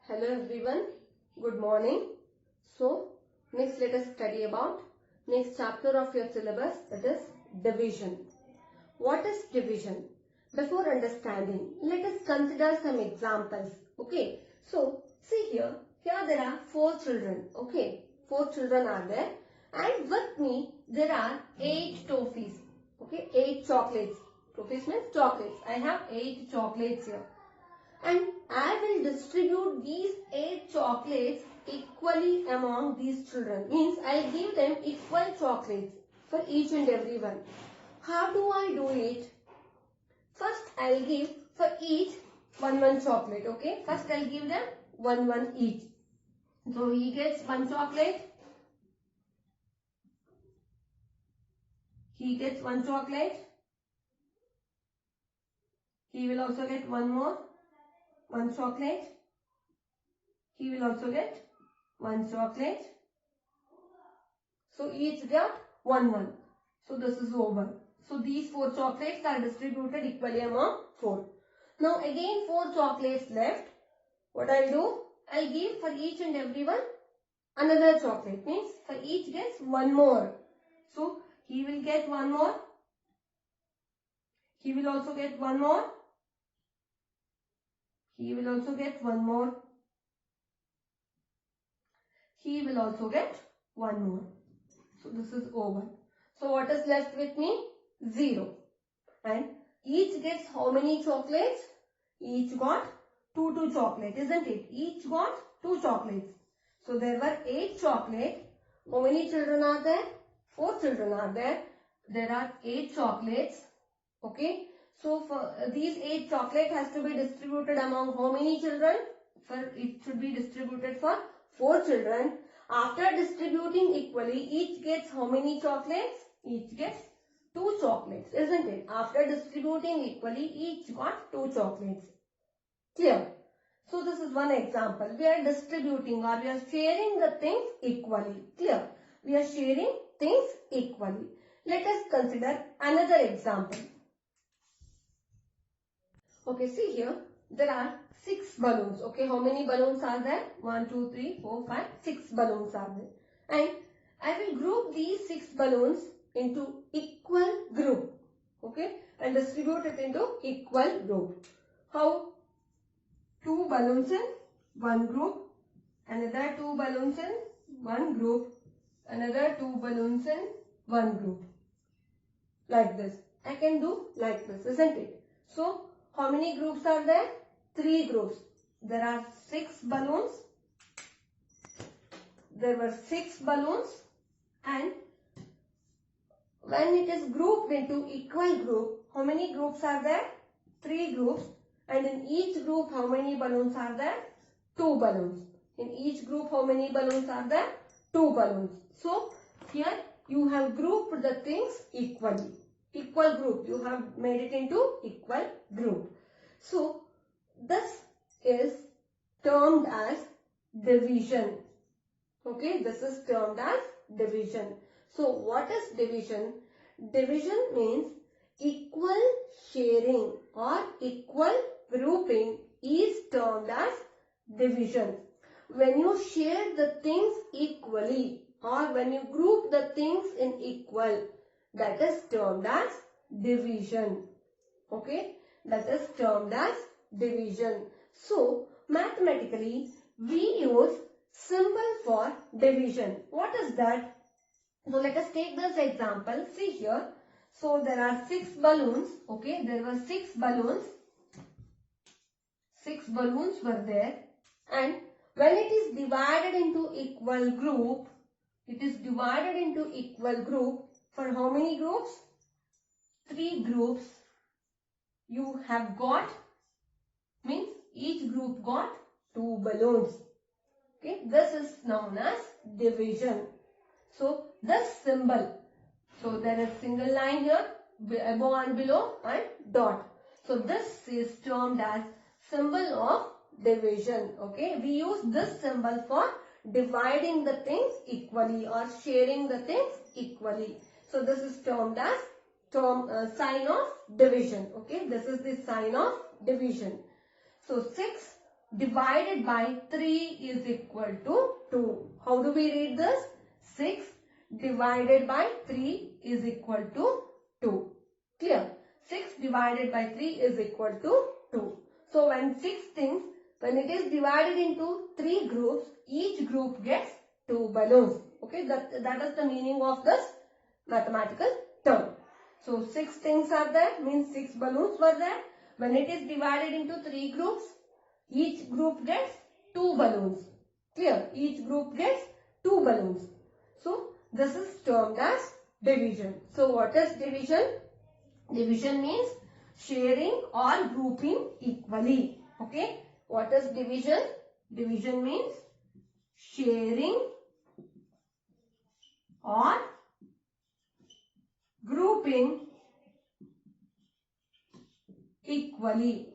Hello everyone, good morning. So next let us study about next chapter of your syllabus, that is division. What is division? Before understanding, let us consider some examples. Okay, so see here there are 4 children. Okay, 4 children are there, and with me there are 8 toffees. Okay, 8 chocolates. Toffees means chocolates. I have 8 chocolates here. And I will distribute these 8 chocolates equally among these children. Means I'll give them equal chocolates for each and every one. How do I do it? First I'll give for each one chocolate. Okay. First I'll give them one each. So he gets 1 chocolate. He gets 1 chocolate. He will also get 1 more. 1 chocolate. He will also get 1 chocolate. So each got 1. So this is over. So these 4 chocolates are distributed equally among 4. Now again 4 chocolates left. What I'll do? I'll give for each and every one another chocolate. Means for each gets 1 more. So he will get 1 more. He will also get 1 more. He will also get 1 more. He will also get 1 more. So this is over. So what is left with me? 0. And each gets how many chocolates? Each got 2 chocolate, isn't it? Each got 2 chocolates. So there were 8 chocolates. How many children are there? 4 children are there. There are 8 chocolates. Okay. So for these 8 chocolate has to be distributed among how many children? It should be distributed for 4 children. After distributing equally, each gets how many chocolates? Each gets 2 chocolates, isn't it? After distributing equally, each got 2 chocolates. Clear? So this is one example. We are distributing or we are sharing the things equally. Clear? We are sharing things equally. Let us consider another example. Okay, see here. There are 6 balloons. Okay, how many balloons are there? 1, 2, 3, 4, 5, 6 balloons are there. And I will group these 6 balloons into equal group. Okay, and distribute it into equal group. How? 2 balloons in one group, another 2 balloons in one group, another 2 balloons in one group. Like this. I can do like this, isn't it? So, how many groups are there? 3 groups. There are 6 balloons. There were 6 balloons, and when it is grouped into equal group, how many groups are there? 3 groups. And in each group, how many balloons are there? 2 balloons. In each group, how many balloons are there? 2 balloons. So, here you have grouped the things equally. Equal group. You have made it into equal group. So, this is termed as division. Okay, this is termed as division. So, what is division? Division means equal sharing or equal grouping is termed as division. When you share the things equally or when you group the things in equal, that is termed as division. Okay, that is termed as division. So, mathematically, we use symbol for division. What is that? So, let us take this example. See here. So, there are 6 balloons. Okay, there were 6 balloons. 6 balloons were there. And when it is divided into equal group, it is divided into equal group. For how many groups? 3 groups. You have got, means each group got 2 balloons. Okay, this is known as division. So, this symbol. So, there is single line here, above and below and dot. So, this is termed as symbol of division. Okay, we use this symbol for dividing the things equally or sharing the things equally. So, this is termed as sign of division. Okay, this is the sign of division. So, 6 divided by 3 is equal to 2. How do we read this? 6 divided by 3 is equal to 2. Clear? 6 divided by 3 is equal to 2. So when when it is divided into 3 groups, each group gets 2 balloons. Okay, that is the meaning of this mathematical term. So 6 things are there, means 6 balloons were there. When it is divided into 3 groups, each group gets 2 balloons. Clear? Each group gets 2 balloons. So this is termed as division. So what is division? Division means sharing or grouping equally. Okay. What is division? Division means sharing or grouping equally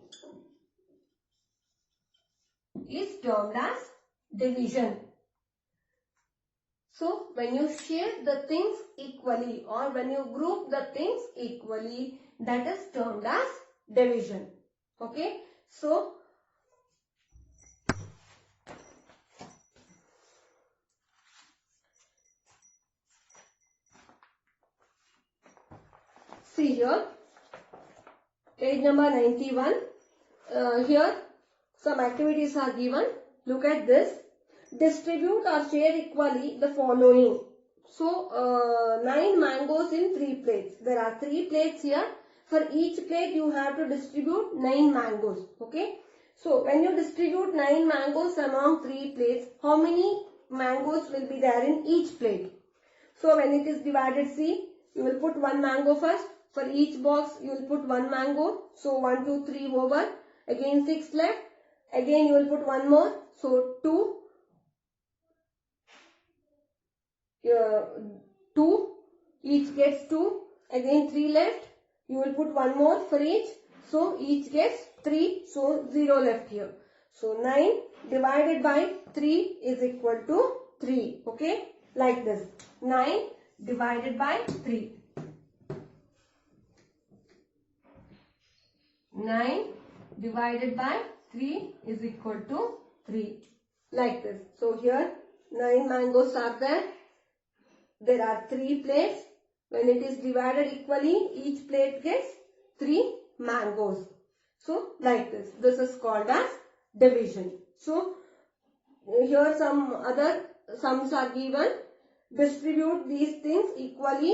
is termed as division. So when you share the things equally or when you group the things equally, that is termed as division. Okay. So see here, page number 91. Here some activities are given. Look at this. Distribute or share equally the following. So 9 mangoes in 3 plates. There are 3 plates here. For each plate you have to distribute 9 mangoes. Okay. So when you distribute 9 mangoes among 3 plates, how many mangoes will be there in each plate? So when it is divided, see, you will put 1 mango first. For each box you will put 1 mango. So 1, 2, 3 over. Again 6 left. Again you will put 1 more. So 2. 2, each gets 2, again 3 left, you will put 1 more for each, so each gets 3, so 0 left here. So 9 divided by 3 is equal to 3, okay, like this, 9 divided by 3. 9 divided by 3 is equal to 3, like this. So here 9 mangoes are there. There are 3 plates. When it is divided equally, each plate gets 3 mangoes. So, like this. This is called as division. So, here some other sums are given. Distribute these things equally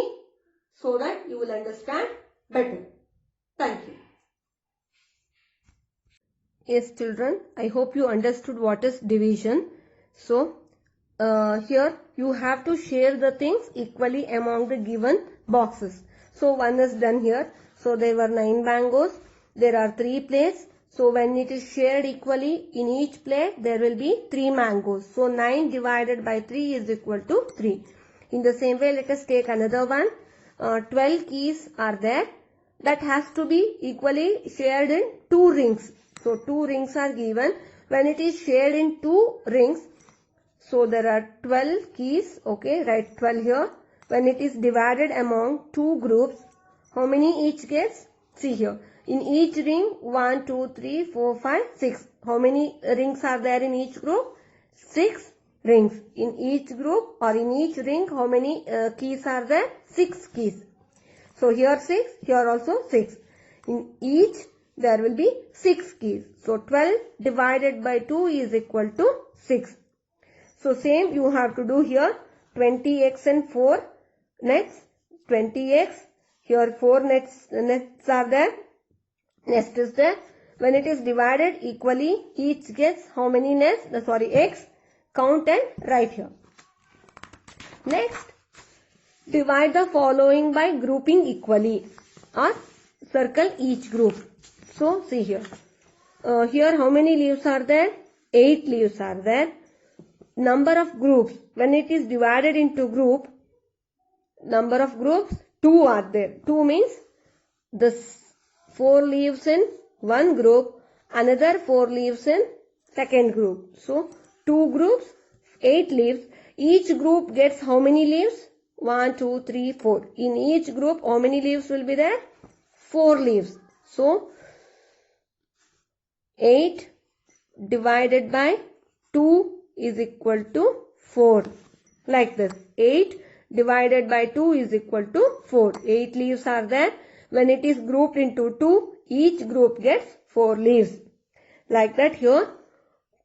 so that you will understand better. Thank you. Yes, children, I hope you understood what is division. So, here you have to share the things equally among the given boxes. So one is done here. So there were 9 mangoes. There are 3 plates. So when it is shared equally in each plate, there will be 3 mangoes. So 9 divided by 3 is equal to 3. In the same way, let us take another one. 12 keys are there. That has to be equally shared in 2 rings. So 2 rings are given. When it is shared in 2 rings, so there are 12 keys, okay, write 12 here. When it is divided among 2 groups, how many each gets? See here. In each ring, 1, 2, 3, 4, 5, 6. How many rings are there in each group? 6 rings. In each group or in each ring, how many keys are there? 6 keys. So here 6, here also 6. In each, there will be 6 keys. So 12 divided by 2 is equal to 6. So same you have to do here, 20x and 4 nets, 20x, here 4 nets are there, nest is there. When it is divided equally, each gets how many nets, x, count and write here. Next, divide the following by grouping equally or circle each group. So see here, here how many leaves are there? 8 leaves are there. Number of groups, when it is divided into group, number of groups 2 are there. 2 means the 4 leaves in one group, another 4 leaves in second group. So 2 groups, 8 leaves. Each group gets how many leaves? 1, 2, 3, 4. In each group, how many leaves will be there? 4 leaves. So 8 divided by 2 is equal to 4. Like this. 8 divided by 2 is equal to 4. 8 leaves are there. When it is grouped into 2, each group gets 4 leaves. Like that here.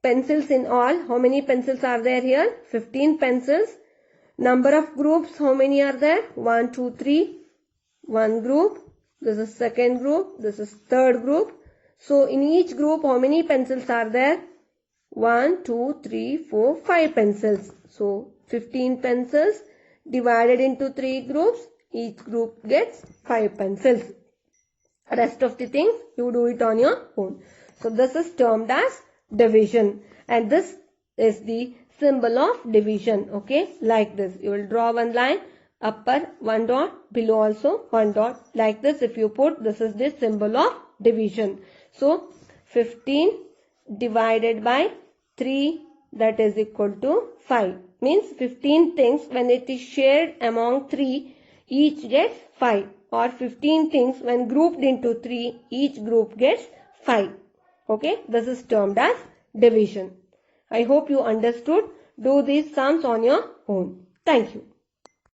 Pencils in all. How many pencils are there here? 15 pencils. Number of groups, how many are there? 1, 2, 3. One group. This is second group. This is third group. So in each group, how many pencils are there? 1, 2, 3, 4, 5 pencils. So 15 pencils divided into 3 groups. Each group gets 5 pencils. Rest of the things you do it on your own. So this is termed as division, and this is the symbol of division. Okay, like this. You will draw one line, upper one dot, below also one dot. Like this, if you put, this is the symbol of division. So 15 divided by 3, that is equal to 5. Means 15 things, when it is shared among 3, each gets 5. Or 15 things when grouped into 3, each group gets 5. Okay, this is termed as division. I hope you understood. Do these sums on your own. Thank you.